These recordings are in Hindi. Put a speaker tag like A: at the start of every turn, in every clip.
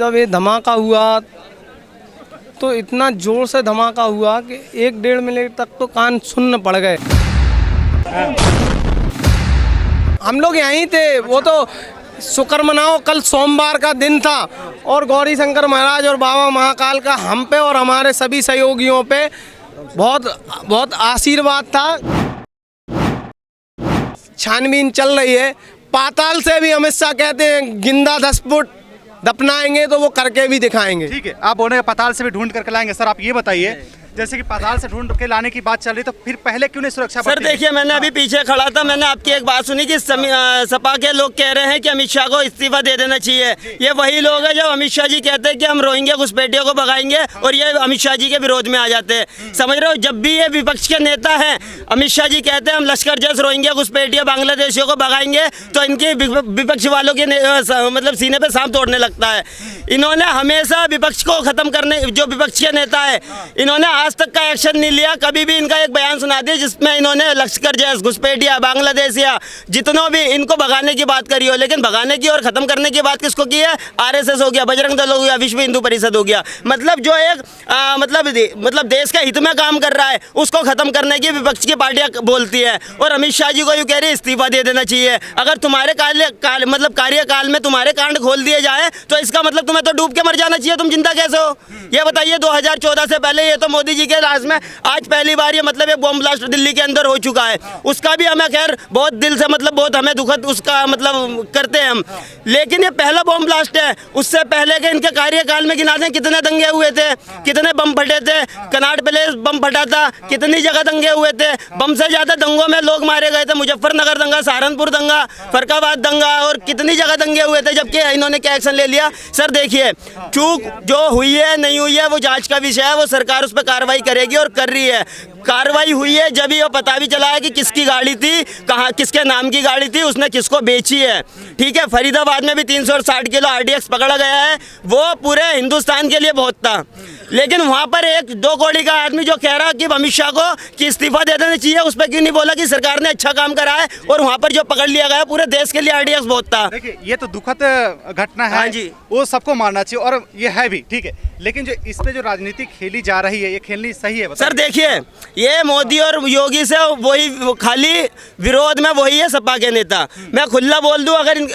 A: जब ये धमाका हुआ तो इतना ज़ोर से धमाका हुआ कि 1-1.5 मिनट तक तो कान सुन्न पड़ गए। हम लोग यहीं थे, वो तो शुक्र मनाओ कल सोमवार का दिन था और गौरी शंकर महाराज और बाबा महाकाल का हम पे और हमारे सभी सहयोगियों पे बहुत बहुत आशीर्वाद था। छानबीन चल रही है, पाताल से भी अमित शाह कहते हैं जिंदा 10 फुट दफनाएंगे तो वो करके भी दिखाएंगे।
B: ठीक है, आप बोले पाताल से भी ढूंढ करके लाएंगे। सर आप ये बताइए, जैसे कि पाताल से ढूंढ के लाने की बात चल रही तो फिर पहले क्यों नहीं सुरक्षा?
C: सर देखिए, मैंने अभी पीछे खड़ा था, मैंने आपकी एक बात सुनी कि सपा के लोग कह रहे हैं कि अमित शाह को इस्तीफा दे देना चाहिए। ये वही लोग हैं जब अमित शाह जी कहते हैं कि हम रोहिंग्या घुसपैठियों को भगाएंगे और ये अमित शाह जी के विरोध में आ जाते हैं। समझ रहे हो, जब भी ये विपक्ष के नेता हैं, अमित शाह जी कहते हैं हम लश्कर जैसे रोहिंग्या घुसपैठियों बांग्लादेशियों को भगाएंगे तो इनके विपक्ष वालों के मतलब सीने पे सांप तोड़ने लगता है। इन्होंने हमेशा विपक्ष को खत्म करने, जो विपक्ष के नेता है, इन्होंने आज तक का एक्शन नहीं लिया। कभी भी इनका एक बयान सुना दिया जिसमें इन्होंने लश्कर जैस घुसपैठिया बांग्लादेशिया जितनों भी इनको भगाने की बात करी हो, लेकिन भगाने की और खत्म करने की बात किसको की है? आरएसएस हो गया, बजरंग दल हो गया, विश्व हिंदू परिषद हो गया। मतलब जो एक मतलब देश के हित में काम कर रहा है उसको खत्म करने की विपक्ष की पार्टियां बोलती है और अमित शाह जी को यूँ कह रही है इस्तीफा दे देना चाहिए। अगर तुम्हारे कार्यकाल में तुम्हारे कांड खोल दिए जाए तो इसका मतलब तुम्हें तो डूब के मर जाना चाहिए, तुम जिंदा कैसे हो? ये बताइए। 2014 से पहले ये तो मोदी जी के राज में आज पहली बार ये मतलब एक बॉम्ब ब्लास्ट दिल्ली के अंदर हो चुका है। उसका भी हमें खैर बहुत दिल से मतलब बहुत हमें दुखद उसका मतलब करते हैं हम, लेकिन ये पहला बॉम्ब ब्लास्ट है। उससे पहले के इनके कार्यकाल में गिना दें कितने दंगे हुए थे, कितने बम फटे थे। कनाट पैलेस बम फटा था, कितनी जगह दंगे हुए थे। बम से ज्यादा दंगों में लोग मारे गए थे, मुजफ्फरनगर दंगा, सहारनपुर दंगा, फरकाबाद दंगा और कितनी जगह दंगे हुए थे, जबकि इन्होंने क्या एक्शन ले लिया? सर देखिए, चूक जो हुई है नहीं हुई है वो जांच का विषय है, वो सरकार उस पर कार्रवाई करेगी और कर रही है। कार्रवाई हुई है जब ये पता भी चला है कि किसकी गाड़ी थी, कहाँ किसके नाम की गाड़ी थी, उसने किसको बेची है। ठीक है, फरीदाबाद में भी 360 किलो RDX पकड़ा गया है, वो पूरे हिंदुस्तान के लिए बहुत था। लेकिन वहाँ पर एक 2 कौड़ी का आदमी जो कह रहा कि अमित शाह को कि इस्तीफा दे देना चाहिए, उस पर क्यों नहीं बोला कि सरकार ने अच्छा काम करा है? और वहाँ पर जो पकड़ लिया गया पूरे देश के लिए RDX बहुत था।
B: देखिए, ये तो दुखद घटना है।
C: हाँ जी,
B: वो सबको मानना चाहिए और ये है भी। ठीक है, लेकिन जो इस पे जो राजनीति खेली जा रही है, ये खेलनी सही है?
C: सर देखिए, ये मोदी और योगी से वही खाली विरोध में वही है सपा के नेता। मैं खुला बोल दूं, अगर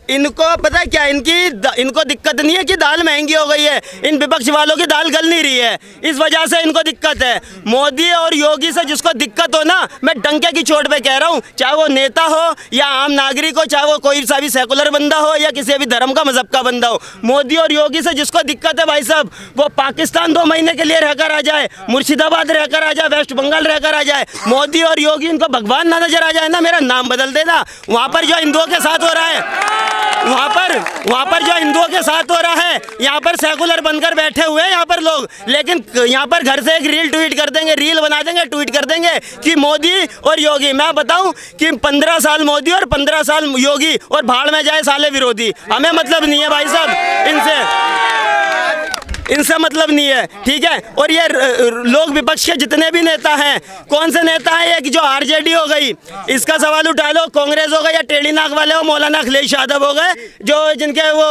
C: इनको पता है क्या, इनको दिक्कत नहीं है कि दाल महंगी हो गई है, इन विपक्ष वालों की दाल गल नहीं रही है, इस वजह से इनको दिक्कत है। मोदी और योगी से जिसको दिक्कत हो ना, मैं डंके की चोट पे कह रहा हूँ, चाहे वो नेता हो या आम नागरिक हो, चाहे वो कोई सा भी सेकुलर बंदा हो या किसी भी धर्म का मजहब का बंदा हो, मोदी और योगी से जिसको दिक्कत है भाई साहब, वो पाकिस्तान 2 महीने के लिए रहकर आ जाए, मुर्शिदाबाद रहकर आ जाए, वेस्ट बंगाल रहकर आ जाए, मोदी और योगी इनको भगवान ना नजर आ जाए ना, मेरा नाम बदल देना। वहाँ पर जो हिंदुओं के साथ हो रहा है, वहाँ पर जो हिंदुओं के साथ हो रहा है, यहाँ पर सेकुलर बनकर बैठे हुए हैं यहाँ पर लोग, लेकिन यहाँ पर घर से एक रील ट्वीट कर देंगे, रील बना देंगे, ट्वीट कर देंगे कि मोदी और योगी। मैं बताऊं कि 15 साल मोदी और 15 साल योगी और भाड़ में जाए साले विरोधी, हमें मतलब नहीं है भाई साहब, इनसे मतलब नहीं है। ठीक है, और ये लोग विपक्ष के जितने भी नेता हैं, कौन से नेता हैं? ये कि जो RJD हो गई, इसका सवाल उठा लो, कांग्रेस हो गई या टेढ़ी नाक वाले हो, मौलाना अखिलेश यादव हो गए, जो जिनके वो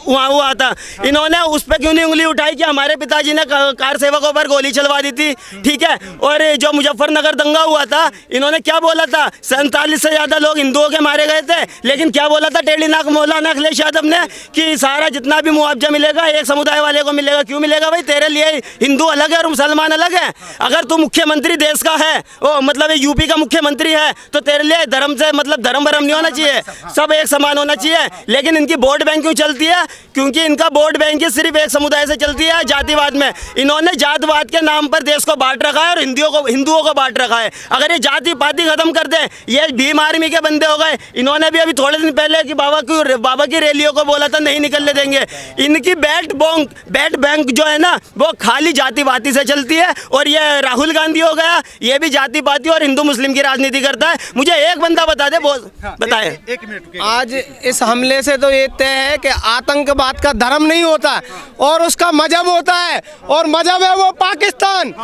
C: वहाँ हुआ था, इन्होंने उस पर क्यों नहीं उंगली उठाई कि हमारे पिताजी ने कार सेवकों पर गोली चलवा दी थी? ठीक है, और जो मुजफ्फरनगर दंगा हुआ था, इन्होंने क्या बोला था? 47 से ज़्यादा लोग हिंदुओं के मारे गए थे, लेकिन क्या बोला था टेढ़ी नाक मौलाना अखिलेश यादव ने कि सारा जितना भी मुआवजा मिलेगा एक समुदाय वाले को मिलेगा। क्यों मिलेगा भाई? तेरे लिए हिंदू अलग है और मुसलमान अलग है। अगर तू मुख्यमंत्री देश का है, वो मतलब यूपी का मुख्यमंत्री है, तो तेरे लिए धर्म से मतलब धर्म भरम नहीं होना चाहिए, सब एक समान होना चाहिए। लेकिन इनकी वोट बैंक क्यों चलती है? क्योंकि इनका वोट बैंक सिर्फ एक समुदाय से चलती है, जातिवाद में। इन्होंने जातवाद के नाम पर देश को बांट रखा है और हिंदुओं को बांट रखा है। अगर ये जाति पाति खत्म कर दे, ये भीम आर्मी के बंदे हो गए। इन्होंने भी अभी थोड़े दिन पहले कि बाबा की रैलियों को बोला था नहीं निकलने देंगे। इनकी बैट बैंक जो है ना, वो खाली जाति पाति से चलती है। और ये राहुल गांधी हो गया, ये भी जाति पाति और हिंदू मुस्लिम की राजनीति करता है। मुझे एक बंदा बता दे, बताए।
B: एक मिनट।
A: आज इस हमले से तो ये तय है कि आतंकवाद का धर्म नहीं होता और उसका मजहब होता है, और मजहब है वो पाकिस्तान,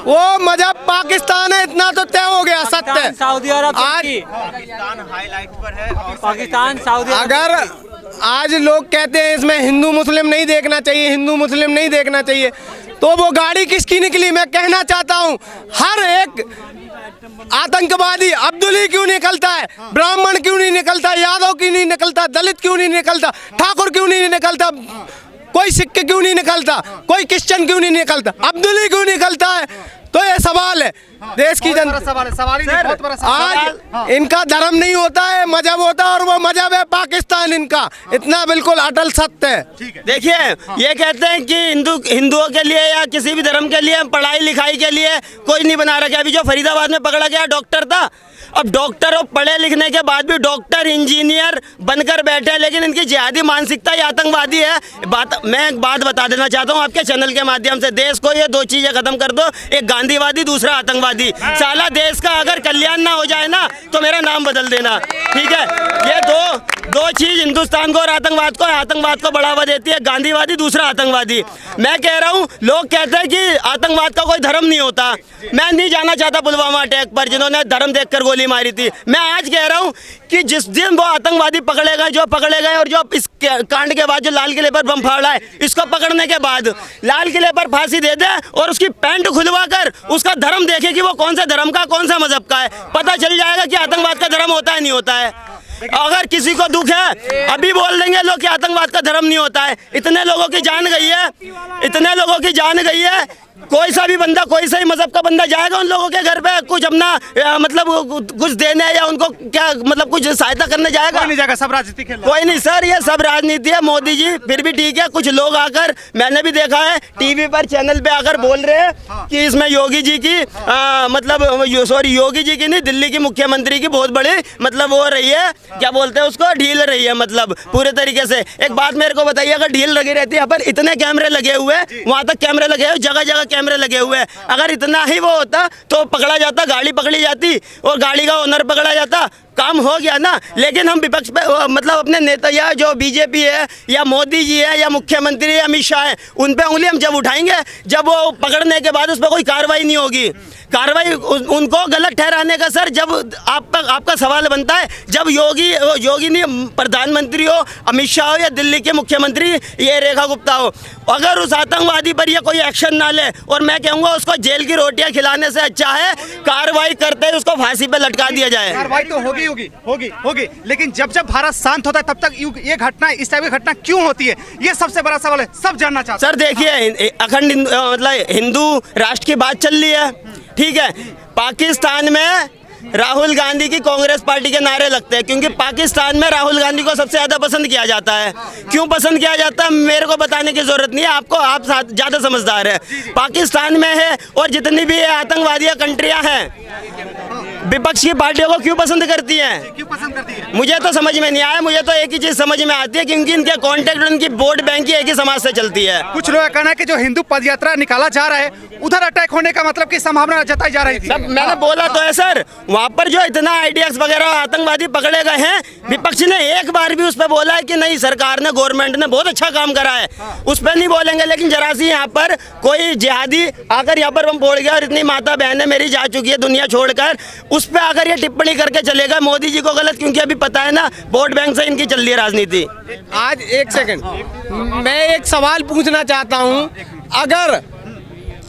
A: वो मजहब पाकिस्तान है, इतना तो तय हो गया, सत्य।
D: सऊदी अरब
A: आज
D: पाकिस्तान हाईलाइट पर है, पाकिस्तान सऊदी
A: आज लोग कहते हैं इसमें हिंदू मुस्लिम नहीं देखना चाहिए, हिंदू मुस्लिम नहीं देखना चाहिए, तो वो गाड़ी किसकी निकली? मैं कहना चाहता हूँ हर एक आतंकवादी अब्दुली क्यों निकलता है, ब्राह्मण क्यों नहीं निकलता, यादव क्यों नहीं निकलता, दलित क्यों नहीं निकलता, ठाकुर क्यों नहीं निकलता, कोई सिख क्यों नहीं निकलता, कोई क्रिश्चियन क्यों नहीं निकलता, अब्दुली क्यों निकलता है? तो ये सवाल है देश की जनता।
B: सवाल ही नहीं, बहुत बड़ा सवाल।
A: आज इनका धर्म नहीं होता है, मजहब होता है, और वो मजहब है पाकिस्तान इनका, इतना बिल्कुल अटल सत्य है।
C: देखिए ये कहते हैं कि हिंदुओं के लिए या किसी भी धर्म के लिए पढ़ाई लिखाई के लिए कोई नहीं बना रखा। अभी जो फरीदाबाद में पकड़ा गया डॉक्टर था, अब डॉक्टर और पढ़े लिखने के बाद भी डॉक्टर इंजीनियर बनकर बैठे हैं, लेकिन इनकी जिहादी मानसिकता ये आतंकवादी है। मैं एक बात बता देना चाहता हूँ आपके चैनल के माध्यम से, देश को ये दो चीजें खत्म कर दो, एक गांधीवादी, दूसरा आतंकवादी। साला देश का अगर कल्याण ना हो जाए ना तो मेरा नाम बदल देना, ठीक है? ये दो चीज हिंदुस्तान को और आतंकवाद को बढ़ावा देती है, गांधीवादी, दूसरा आतंकवादी। मैं कह रहा हूँ, लोग कहते हैं कि आतंकवाद का कोई धर्म नहीं होता। मैं नहीं जाना चाहता पुलवामा अटैक पर जिन्होंने धर्म देखकर गोली मारी थी। मैं आज कह रहा हूँ कि जिस दिन वो आतंकवादी पकड़े गए और जो इस कांड के बाद जो लाल किले पर बम फाड़ा है, इसको पकड़ने के बाद लाल किले पर फांसी दे दे और उसकी पैंट खुलवा कर उसका धर्म देखे कि वो कौन सा धर्म का, कौन सा मजहब का है, पता चल जाएगा कि आतंकवाद का धर्म होता है नहीं होता है। अगर किसी को दुख है, अभी बोल देंगे लोग कि आतंकवाद का धर्म नहीं होता है। इतने लोगों की जान गई है, कोई सा भी बंदा, कोई सा ही मजहब का बंदा जाएगा उन लोगों के घर पे कुछ अपना मतलब कुछ देने या उनको क्या मतलब कुछ सहायता करने जाएगा?
B: कोई नहीं जाएगा, सब राजनीति खेल।
C: कोई नहीं सर, ये सब राजनीति है। मोदी जी फिर भी ठीक है, कुछ लोग आकर, मैंने भी देखा है टीवी पर चैनल पे आकर बोल रहे हैं कि इसमें योगी जी की योगी जी की नहीं, दिल्ली की मुख्यमंत्री की बहुत बड़ी मतलब वो रही है, क्या बोलते हैं उसको, ढील रही है मतलब पूरे तरीके से। एक बात मेरे को बताइए, अगर ढील लगी रहती है, पर इतने कैमरे लगे हुए, वहां तक कैमरे लगे हुए, जगह जगह कैमरे लगे हुए हैं, अगर इतना ही वो होता तो पकड़ा जाता, गाड़ी पकड़ी जाती और गाड़ी का ओनर पकड़ा जाता, काम हो गया ना। लेकिन हम विपक्ष पे मतलब अपने नेता या जो बीजेपी है या मोदी जी है या मुख्यमंत्री है अमित शाह है, उन पे उंगली हम जब उठाएंगे जब वो पकड़ने के बाद उस पर कोई कार्रवाई नहीं होगी। कार्रवाई उनको गलत ठहराने का सर, जब आपका सवाल बनता है, जब योगी नहीं प्रधानमंत्री हो, अमित शाह हो या दिल्ली के मुख्यमंत्री ये रेखा गुप्ता हो, अगर उस आतंकवादी पर ये कोई एक्शन ना ले, और मैं कहूँगा उसको जेल की रोटियां खिलाने से अच्छा है कार्रवाई करते ही उसको फांसी पे लटका दिया जाए।
B: कार्रवाई तो होगी, लेकिन जब भारत शांत होता है तब तक ये घटना, इस टाइप की घटना क्यों होती है? ये सबसे बड़ा सवाल है, सब जानना चाहते हैं।
C: सर देखिए, अखंड मतलब हिंदू राष्ट्र की बात चल रही है, ठीक है? पाकिस्तान में राहुल गांधी की कांग्रेस पार्टी के नारे लगते हैं, क्योंकि पाकिस्तान में राहुल गांधी को सबसे ज्यादा पसंद किया जाता है। क्यों पसंद किया जाता है मेरे को बताने की जरूरत नहीं है, आप ज्यादा समझदार है। पाकिस्तान में है और जितनी भी आतंकवादी कंट्रियां हैं, विपक्ष की पार्टियों को क्यों पसंद करती हैं? मुझे तो समझ में नहीं आया। मुझे तो एक ही चीज समझ में आती है, क्योंकि इनके कॉन्टेक्ट, उनकी वोट बैंक ही एक ही समाज से चलती है।
B: कुछ लोग कहना है कि जो हिंदू पद यात्रा निकाला जा रहा है, उधर अटैक होने का मतलब की संभावना जताई जा रही थी।
C: सब मैंने बोला तो है सर, वहाँ पर जो इतना आईडीएक्स वगैरह आतंकवादी पकड़े गए हैं, विपक्ष ने एक बार भी उस पर बोला है कि नहीं सरकार ने, गवर्नमेंट ने बहुत अच्छा काम करा है, उस पर नहीं बोलेंगे। लेकिन जरा सी यहाँ पर कोई जिहादी आकर यहाँ पर बम फोड़ गया और इतनी माता बहनें मेरी जा चुकी है दुनिया छोड़कर, उस पर अगर ये टिप्पणी करके चलेगा मोदी जी को गलत, क्योंकि अभी पता है ना वोट बैंक से इनकी चल रही है राजनीति।
A: आज एक सेकंड, मैं एक सवाल पूछना चाहता हूँ। अगर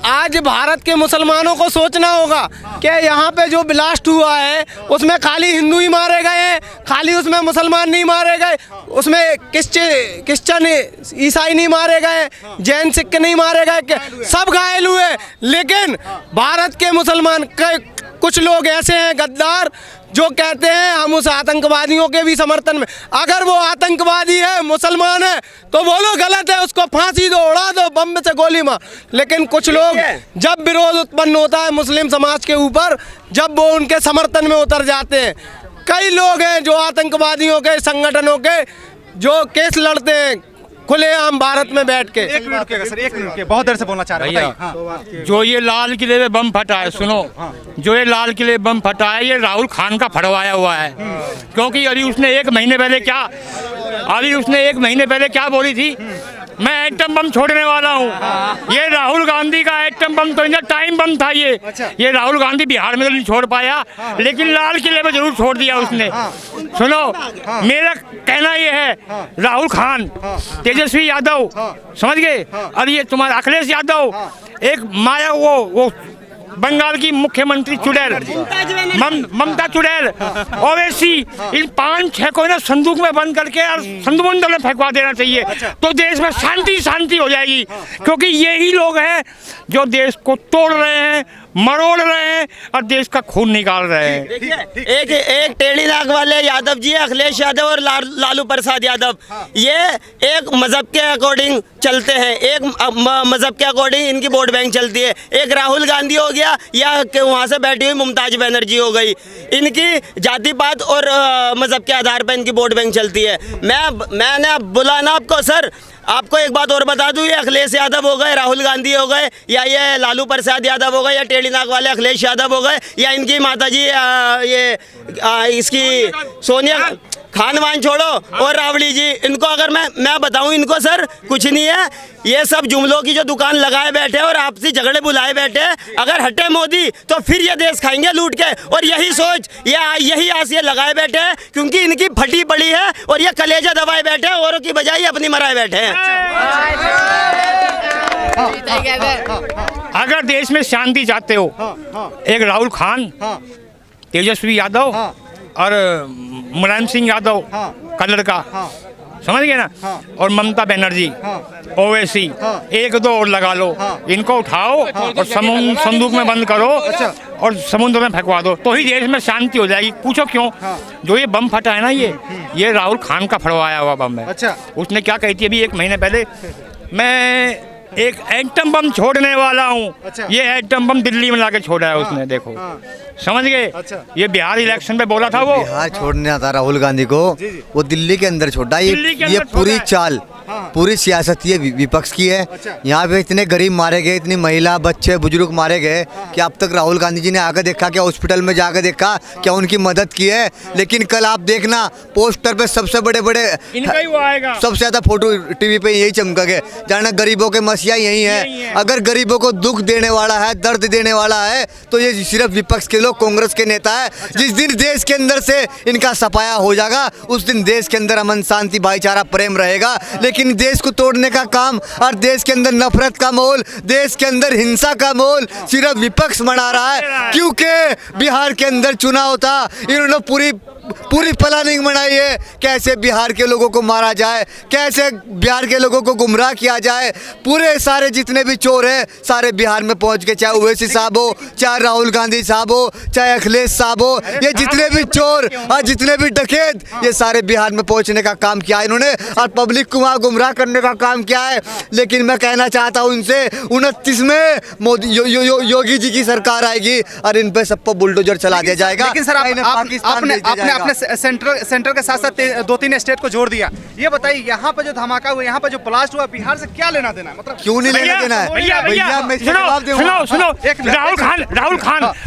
A: आज भारत के मुसलमानों को सोचना होगा कि यहाँ पे जो ब्लास्ट हुआ है उसमें खाली हिंदू ही मारे गए हैं, खाली उसमें मुसलमान नहीं मारे गए, उसमें क्रिश्चियन ईसाई नहीं मारे गए, जैन सिख नहीं मारे गए, सब घायल हुए। लेकिन भारत के मुसलमान कुछ लोग ऐसे हैं गद्दार जो कहते हैं हम उस आतंकवादियों के भी समर्थन में। अगर वो आतंकवादी है, मुसलमान है, तो बोलो गलत है, उसको फांसी दो, उड़ा दो, बम से गोली मार। लेकिन कुछ लोग जब विरोध उत्पन्न होता है मुस्लिम समाज के ऊपर, जब वो उनके समर्थन में उतर जाते हैं। कई लोग हैं जो आतंकवादियों के संगठनों के जो केस लड़ते हैं खुलेआम भारत में बैठ के।
B: एक मिनट के बहुत देर से बोलना चाह रहे हैं।
D: हाँ। जो ये लाल किले में बम फटा है, सुनो, जो ये लाल किले बम फटा है, ये राहुल खान का फटवाया हुआ है। क्योंकि अभी उसने एक महीने पहले क्या बोली थी मैं एटम बम छोड़ने वाला हूँ। ये राहुल गांधी का एटम बम तो टाइम बम था ये राहुल गांधी बिहार में तो नहीं छोड़ पाया, लेकिन लाल किले में जरूर छोड़ दिया उसने। सुनो, मेरा कहना ये है, राहुल खान, तेजस्वी यादव, समझ गए, और ये तुम्हारा अखिलेश यादव, एक माया वो बंगाल की मुख्यमंत्री चुड़ैल ममता चुड़ैल, ओवैसी, इन 5-6 को ना संदूक में बंद करके और समुद्र में फेंकवा देना चाहिए। तो देश में शांति हो जाएगी, क्योंकि यही लोग हैं जो देश को तोड़ रहे हैं, मरोड़ रहे हैं और देश का खून निकाल रहे हैं।
C: एक टेढ़ी नाक वाले यादव जी, अखिलेश यादव और लालू प्रसाद यादव, ये एक मजहब के अकॉर्डिंग चलते हैं, एक मजहब के अकॉर्डिंग इनकी वोट बैंक चलती है। एक राहुल गांधी हो गया या वहाँ से बैठी हुई मुमताज बनर्जी हो गई, इनकी जाति पात और मजहब के आधार पर इनकी वोट बैंक चलती है। मैंने बोला ना आपको सर, आपको एक बात और बता दूं, ये अखिलेश यादव हो गए, राहुल गांधी हो गए, या ये लालू प्रसाद यादव हो गए, या टेढ़ी नाक वाले अखिलेश यादव हो गए, या इनकी माताजी इसकी सोनिया खान वान छोड़ो और रावड़ी जी, इनको अगर मैं बताऊं, इनको सर कुछ नहीं है, ये सब जुमलों की जो दुकान लगाए बैठे और आपसी झगड़े बुलाए बैठे। अगर हटे मोदी तो फिर ये देश खाएंगे लूट के, और यही सोच यही आस ये लगाए बैठे हैं, क्योंकि इनकी फटी पड़ी है और ये कलेजा दबाए बैठे हैं, औरों की बजाय अपनी मराए बैठे हैं।
D: अगर देश में शांति चाहते हो, एक राहुल खान, तेजस्वी यादव और मुलायम सिंह यादव कलर का, समझ गए ना, और ममता बनर्जी, ओवैसी, 1-2 और लगा लो, इनको उठाओ और संदूक में बंद करो और समुद्र में फेंकवा दो, तो ही देश में शांति हो जाएगी। पूछो क्यों? जो ये बम फटा है ना, ये राहुल खान का फड़वाया हुआ बम है। उसने क्या कही थी अभी 1 महीने पहले, मैं एक एटम बम छोड़ने वाला हूँ। ये एटम बम दिल्ली में लाके छोड़ा है उसने, देखो, समझ गए। ये बिहार इलेक्शन पे बोला था, वो
E: बिहार छोड़ने आता राहुल गांधी को, वो दिल्ली के अंदर छोड़ा। ये पूरी चाल, पूरी सियासत ये विपक्ष की है। यहाँ पे इतने गरीब मारे गए, इतनी महिला, बच्चे, बुजुर्ग मारे गए कि अब तक राहुल गांधी जी ने आगे देखा क्या, हॉस्पिटल में जाकर देखा क्या, उनकी मदद की है? लेकिन कल आप देखना पोस्टर पे सबसे बड़े
D: इनका ही वो आएगा,
E: सबसे ज्यादा फोटो टीवी पे यही चमकेंगे, जाना गरीबों के मसीहा यही है। अगर गरीबों को दुख देने वाला है, दर्द देने वाला है, तो ये सिर्फ विपक्ष के लोग, कांग्रेस के नेता है। जिस दिन देश के अंदर से इनका सफाया हो जाएगा, उस दिन देश के अंदर अमन, शांति, भाईचारा, प्रेम रहेगा। लेकिन देश को तोड़ने का काम और देश के अंदर नफरत का माहौल, देश के अंदर हिंसा का माहौल सिर्फ विपक्ष मना रहा है। क्योंकि बिहार के अंदर चुनाव था, इन्होंने पूरी प्लानिंग बनाई है, कैसे बिहार के लोगों को मारा जाए, कैसे बिहार के लोगों को गुमराह किया जाए। पूरे सारे जितने भी चोर हैं सारे बिहार में पहुंच गए, चाहे ओवैसी साहब हो, चाहे राहुल गांधी साहब हो, चाहे अखिलेश साहब हो, ये जितने भी चोर और जितने भी डकैत, ये सारे बिहार में पहुंचने का काम किया है इन्होंने, और पब्लिक को वहाँ गुमराह करने का काम किया है। लेकिन मैं कहना चाहता हूँ इनसे, 29 में मोदी योगी जी की सरकार आएगी और इन पे सब पर बुलडोजर चला दिया जाएगा।
B: लेकिन सर आपने सेंट्रल के साथ साथ 2-3 स्टेट को जोड़ दिया। ये बताइए, यहाँ पे जो धमाका हुआ, यहाँ पे जो ब्लास्ट हुआ, बिहार से क्या लेना देना है? मतलब
E: क्यों नहीं लेना देना है?
D: भैया सुनो,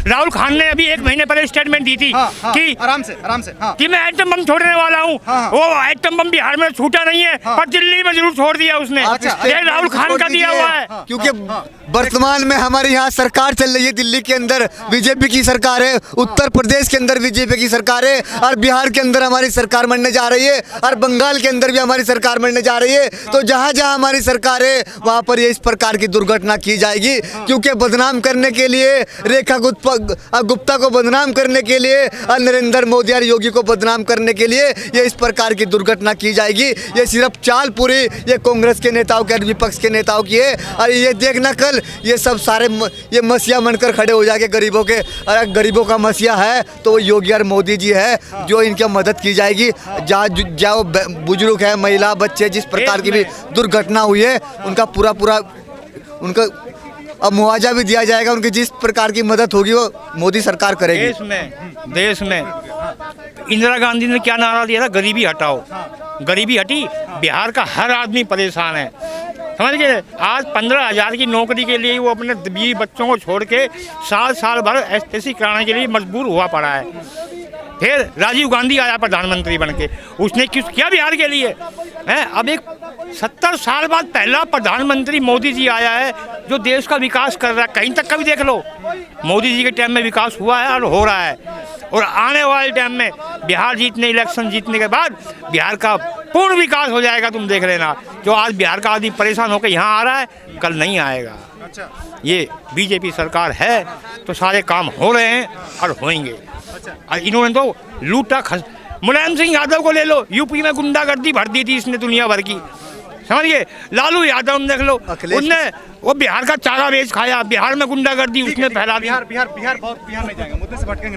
D: राहुल खान ने अभी 1 महीने पहले स्टेटमेंट दी थी कि
B: आराम से
D: कि मैं एटम बम छोड़ने वाला हूँ। वो एटम बम बिहार में छूटा नहीं है, पर दिल्ली में जरूर छोड़ दिया उसने। ये राहुल खान का दिया हुआ है।
E: क्योंकि वर्तमान में हमारे यहाँ सरकार चल रही है, दिल्ली के अंदर बीजेपी की सरकार है, उत्तर प्रदेश के अंदर बीजेपी की सरकार है, और बिहार के अंदर हमारी सरकार बनने जा रही है, और बंगाल के अंदर भी हमारी सरकार बनने जा रही है। तो जहाँ जहाँ हमारी सरकार है वहाँ पर ये इस प्रकार की दुर्घटना की जाएगी। क्योंकि बदनाम करने के लिए, रेखा गुप्ता को बदनाम करने के लिए और नरेंद्र मोदी और योगी को बदनाम करने के लिए ये इस प्रकार की दुर्घटना की जाएगी। ये सिर्फ चाल पूरी ये कांग्रेस के नेताओं की और विपक्ष के नेताओं की है। और ये देखना कल ये सब सारे ये मसीहा बनकर खड़े हो जाएंगे गरीबों के। अगर गरीबों का मसीहा है तो वो योगी और मोदी जी है, जो इनकी मदद की जाएगी। जहाँ बुजुर्ग है, महिला, बच्चे, जिस प्रकार की भी दुर्घटना हुई है उनका पूरा उनका अब मुआवजा भी दिया जाएगा। उनकी जिस प्रकार की मदद होगी वो मोदी सरकार करेगी।
D: देश में इंदिरा गांधी ने क्या नारा दिया था? गरीबी हटाओ। गरीबी हटी, बिहार का हर आदमी परेशान है, समझ गए। आज 15,000 की नौकरी के लिए वो अपने 20 बच्चों को छोड़ के साल भर एसटीसी कराने के लिए मजबूर हुआ पड़ा है। फिर राजीव गांधी आया प्रधानमंत्री बन के, उसने कुछ किया बिहार के लिए है? अब एक 70 साल बाद पहला प्रधानमंत्री मोदी जी आया है जो देश का विकास कर रहा है। कहीं तक का भी देख लो, मोदी जी के टाइम में विकास हुआ है और हो रहा है। और आने वाले टाइम में बिहार इलेक्शन जीतने के बाद बिहार का पूर्ण विकास हो जाएगा। तुम देख लेना, जो आज बिहार का आदमी परेशान होकर यहाँ आ रहा है, कल नहीं आएगा।
B: अच्छा,
D: ये बीजेपी सरकार है तो सारे काम हो रहे हैं और होंगे। और इन्होंने तो लूटा मुलायम सिंह यादव को ले लो, यूपी में गुंडागर्दी भर दी थी इसने दुनिया भर की, समझिए। लालू यादव देख लो, उनने वो बिहार का चारा बेच खाया, बिहार में गुंडागर्दी उसने फैला दी।
B: बिहार नहीं जाएंगे, मुद्दे से भटकेंगे।